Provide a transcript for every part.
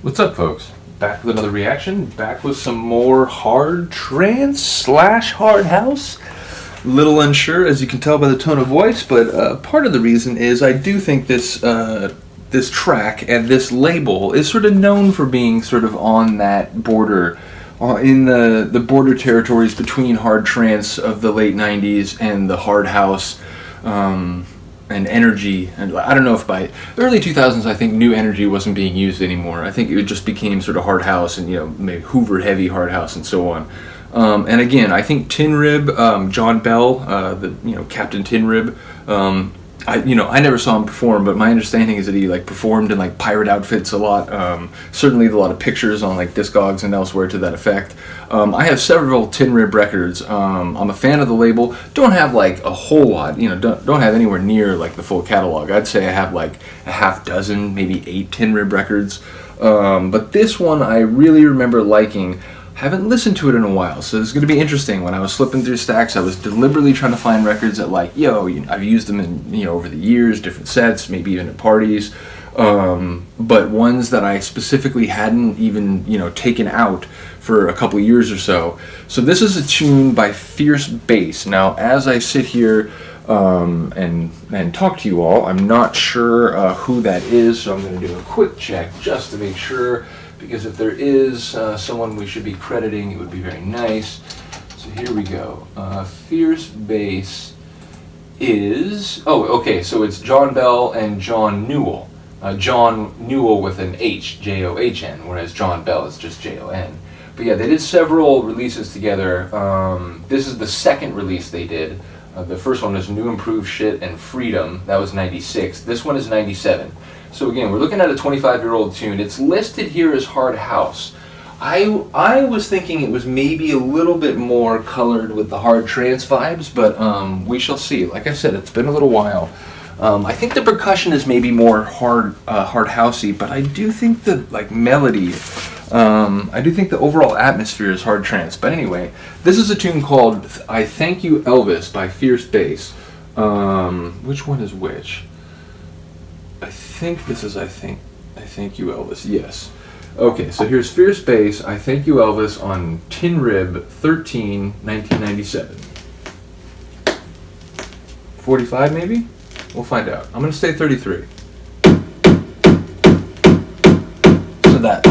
What's up, folks? Back with another reaction. Back with some more hard trance slash hard house. Little unsure, as you can tell by the tone of voice, but part of the reason is I do think this this track and this label is sort of known for being sort of on that border, in the border territories between hard trance of the late '90s and the hard house. And energy, and I don't know if by early 2000s I think new energy wasn't being used anymore. I think it just became sort of hard house and maybe Hoover heavy hard house and so on. And again, I think Tinrib, John Bell, the Captain Tinrib, I never saw him perform, but my understanding is that he performed in pirate outfits a lot. Certainly a lot of pictures on Discogs and elsewhere to that effect. I have several Tinrib records. I'm a fan of the label. Don't have a whole lot. Don't have anywhere near the full catalog. I'd say I have a half dozen, maybe 8 Tinrib records. But this one I really remember liking. Haven't listened to it in a while, so it's going to be interesting. When I was flipping through stacks, I was deliberately trying to find records that I've used them in over the years, different sets, maybe even at parties, but ones that I specifically hadn't even taken out for a couple years or so. So this is a tune by Fierce Bass. Now, as I sit here and talk to you all, I'm not sure who that is, so I'm going to do a quick check just to make sure. Because if there is someone we should be crediting, it would be very nice. So here we go. Fierce Bass is... Oh, okay, so it's John Bell and John Newell. John Newell with an H, John, whereas John Bell is just Jon. But yeah, they did several releases together. This is the second release they did. The first one was New Improved Shit and Freedom. That was 96. This one is 97. So again, we're looking at a 25-year-old tune. It's listed here as hard house. I was thinking it was maybe a little bit more colored with the hard trance vibes, but we shall see. Like I said, it's been a little while. I think the percussion is maybe more hard housey, but I do think the melody, I do think the overall atmosphere is hard trance. But anyway, this is a tune called "I Thank You Elvis" by Fierce Bass. Which one is which? I think this is I Thank You Elvis. Yes. Okay, so here's Fierce Bass, I Thank You Elvis on Tinrib 13, 1997. 45 maybe? We'll find out. I'm going to say 33. So that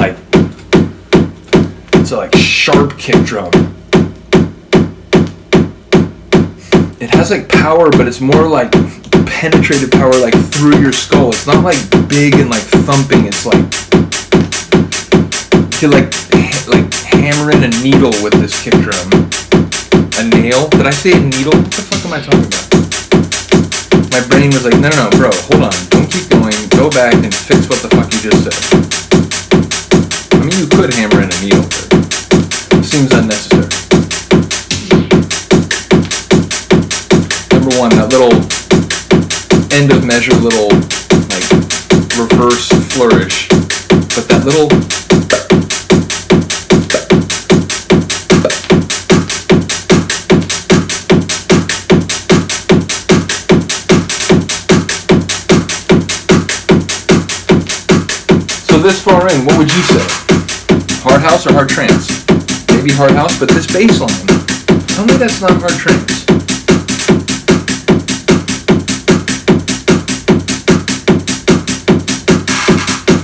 it's a sharp kick drum. It has power, but it's more penetrative power through your skull. It's not big and thumping. It's you hammer in a needle with this kick drum. A nail? Did I say a needle? What the fuck am I talking about? My brain was no, bro, hold on. Don't keep going. Go back and fix what the fuck you just said. I mean, you could hammer in a needle, but it seems unnecessary. Number one, that little end of measure little reverse flourish, but that little so this far in, what would you say? Hard house or hard trance? Maybe hard house, but this bass line, tell me that's not hard trance.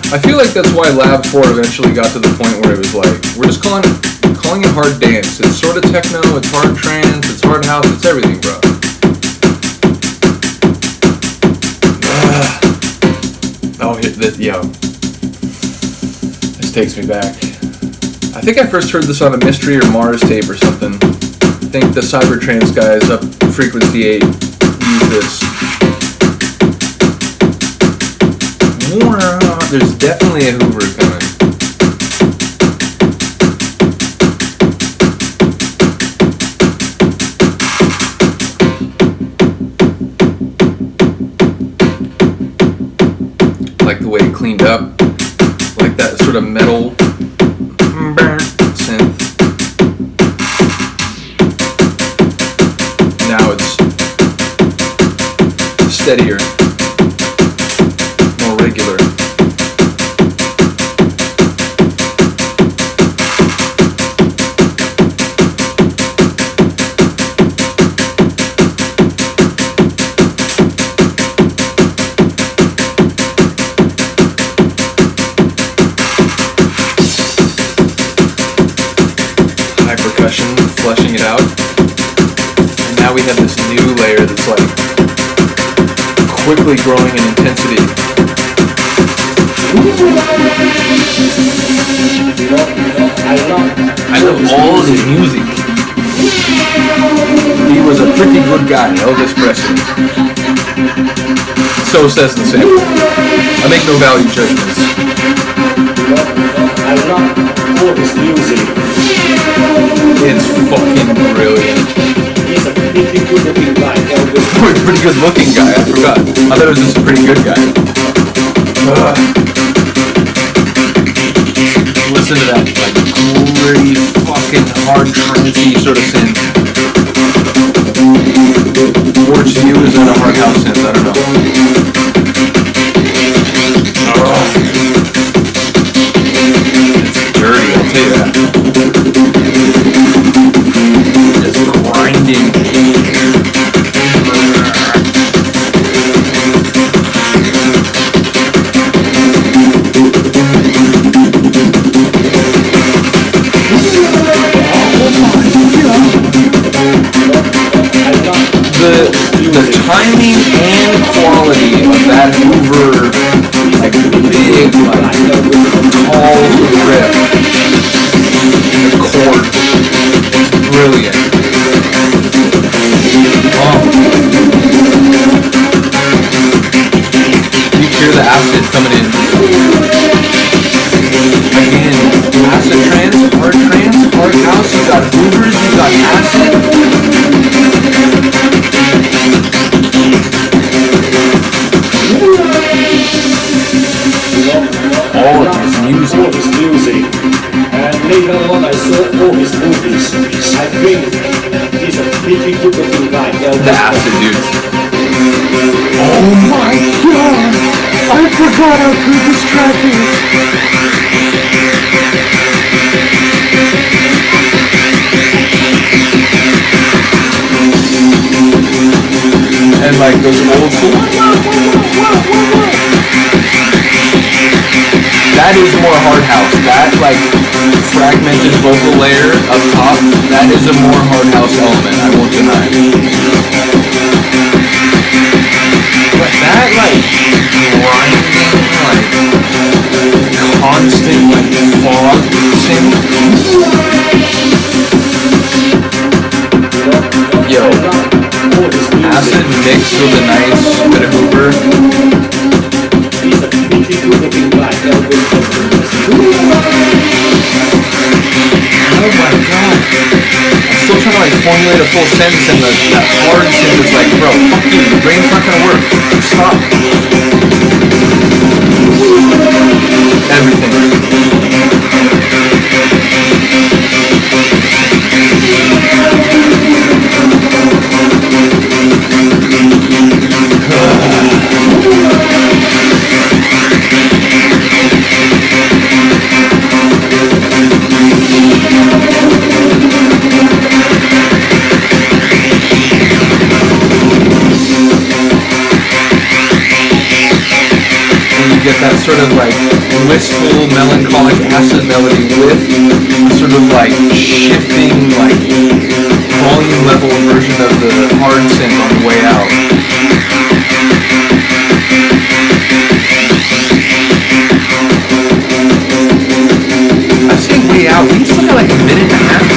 I feel that's why Lab 4 eventually got to the point where it was we're just calling it hard dance. It's sort of techno, it's hard trance, it's hard house, it's everything, bro. Oh, this takes me back. I think I first heard this on a Mystery or Mars tape or something. I think the Cybertrance guys up Frequency 8 used this. There's definitely a Hoover coming. Like the way it cleaned up. Like that sort of metal synth. Now it's steadier. More regular. fleshing it out. And now we have this new layer that's like quickly growing in intensity. I love all of his music. He was a pretty good guy, Elvis Presley. So says the sample. I make no value judgments. I love all his music. It's fucking brilliant. He's a pretty good looking guy, Elvis. Oh, he's a pretty good looking guy, I forgot. I thought it was just a pretty good guy. Listen to that, like, gritty, fucking hard, trancey sort of synth. Or to you, is that a hard house synth? I don't know. It's dirty, I'll tell you that. It's grinding. The timing and quality of that Hoover, like big, like tall riff in the chord, is brilliant. You hear the acid coming in. Again, acid trance, hard house, you got Hoovers, you got acid. All of his music. And later on I saw all his movies. I think he's a pretty good looking guy. The acid, dude. Oh my god! I forgot how good this track is! And like those old school. That is more hard house. That like fragmented vocal layer up top, that is a more hard house element, I won't deny. But that like grinding, like constant like fog synth. Yo, acid mixed with a nice bit of Hoover. He's a pretty good looking guy. Oh my god. I'm still trying to like formulate a full sentence and that hard synth is like, bro, fuck you, the brain's not gonna work. Stop. Everything. Get that sort of like wistful, melancholic acid melody with a sort of like shifting, like volume level version of the hard synth on the way out. I'm saying way out, we still got like a minute and a half.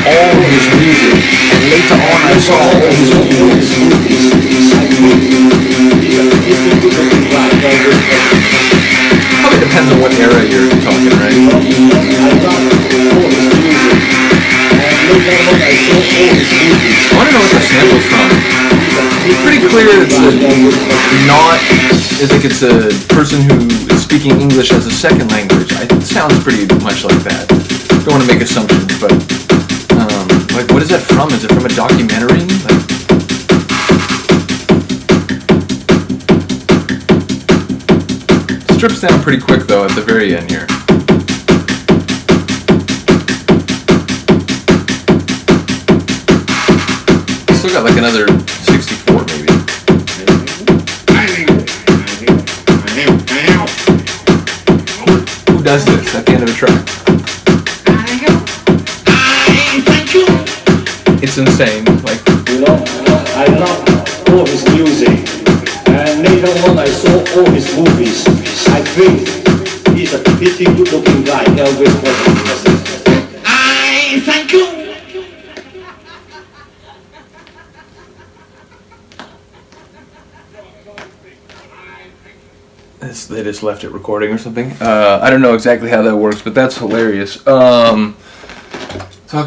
All his music, and later on I saw all his movies. Probably depends on what era you're talking, right? I want to know what the sample's from. Pretty clear it's it's a person who is speaking English as a second language. It sounds pretty much like that. Don't want to make assumptions, but like, what is that from? Is it from a documentary? Like, strips down pretty quick though at the very end here. Still got like another 64 maybe. Who does this at the end of a track? insane. Like, You know, I love all his music. And later on I saw all his movies. I think he's a pretty good looking guy, Elvis Presley. I thank you. they just left it recording or something. I don't know exactly how that works, but that's hilarious. Talk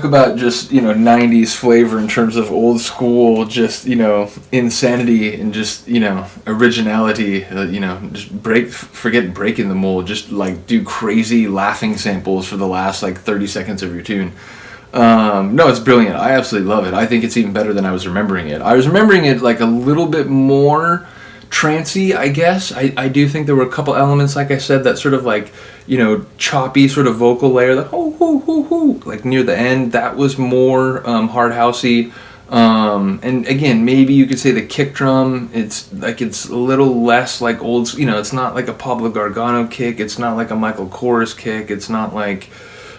about just, 90s flavor in terms of old school, just, insanity and just, originality, just forget breaking the mold, just like do crazy laughing samples for the last like 30 seconds of your tune. No, it's brilliant. I absolutely love it. I think it's even better than I was remembering it. I was remembering it like a little bit more trancey, I guess. I do think there were a couple elements, like I said, that sort of like, choppy sort of vocal layer, like hoo hoo hoo hoo, like near the end. That was more hard housey. And again, maybe you could say the kick drum, it's a little less like old, it's not like a Pablo Gargano kick, it's not like a Michael Kors kick, it's not like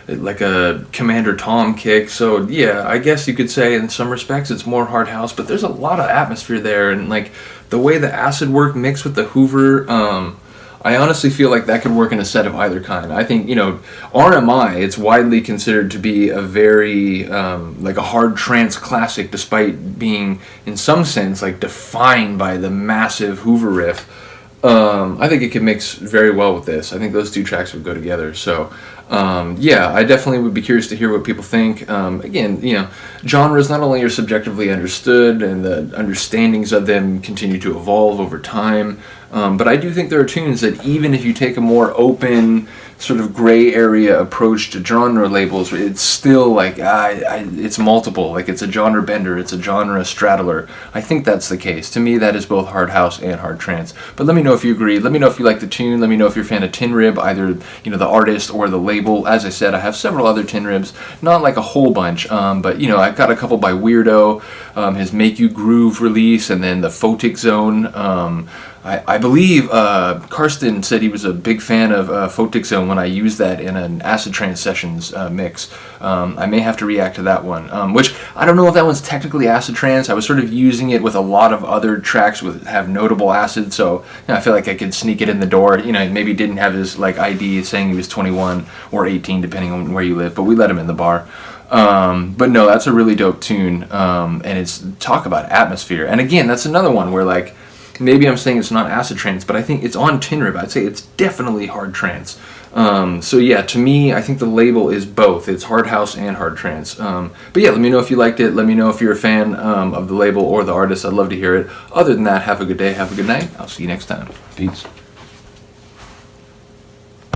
a Commander Tom kick. So yeah, I guess you could say in some respects it's more hard house, but there's a lot of atmosphere there, and like the way the acid work mixed with the Hoover, I honestly feel like that could work in a set of either kind. I think, RMI, it's widely considered to be a very, like a hard trance classic, despite being, in some sense, like defined by the massive Hoover riff. I think it could mix very well with this. I think those two tracks would go together. So, yeah, I definitely would be curious to hear what people think. Again, genres not only are subjectively understood, and the understandings of them continue to evolve over time, but I do think there are tunes that even if you take a more open, sort of gray area approach to genre labels, it's still like, it's multiple, like it's a genre bender, it's a genre straddler. I think that's the case. To me, that is both hard house and hard trance. But let me know if you agree. Let me know if you like the tune. Let me know if you're a fan of Tinrib, either, the artist or the label. As I said, I have several other Tinribs, not like a whole bunch, but, I've got a couple by Weirdo, his Make You Groove release, and then the Photic Zone. I believe Karsten said he was a big fan of Photic Zone when I used that in an Acid Trance Sessions mix. I may have to react to that one, which I don't know if that one's technically Acid Trance. I was sort of using it with a lot of other tracks have notable acid, so I feel like I could sneak it in the door. Maybe didn't have his like ID saying he was 21 or 18, depending on where you live, but we let him in the bar. But no, that's a really dope tune, and it's talk about atmosphere. And again, that's another one where like, maybe I'm saying it's not acid trance, but I think it's on Tinrib. I'd say it's definitely hard trance. So yeah, to me, I think the label is both. It's hard house and hard trance. But yeah, let me know if you liked it. Let me know if you're a fan of the label or the artist. I'd love to hear it. Other than that, have a good day, have a good night. I'll see you next time. Peace.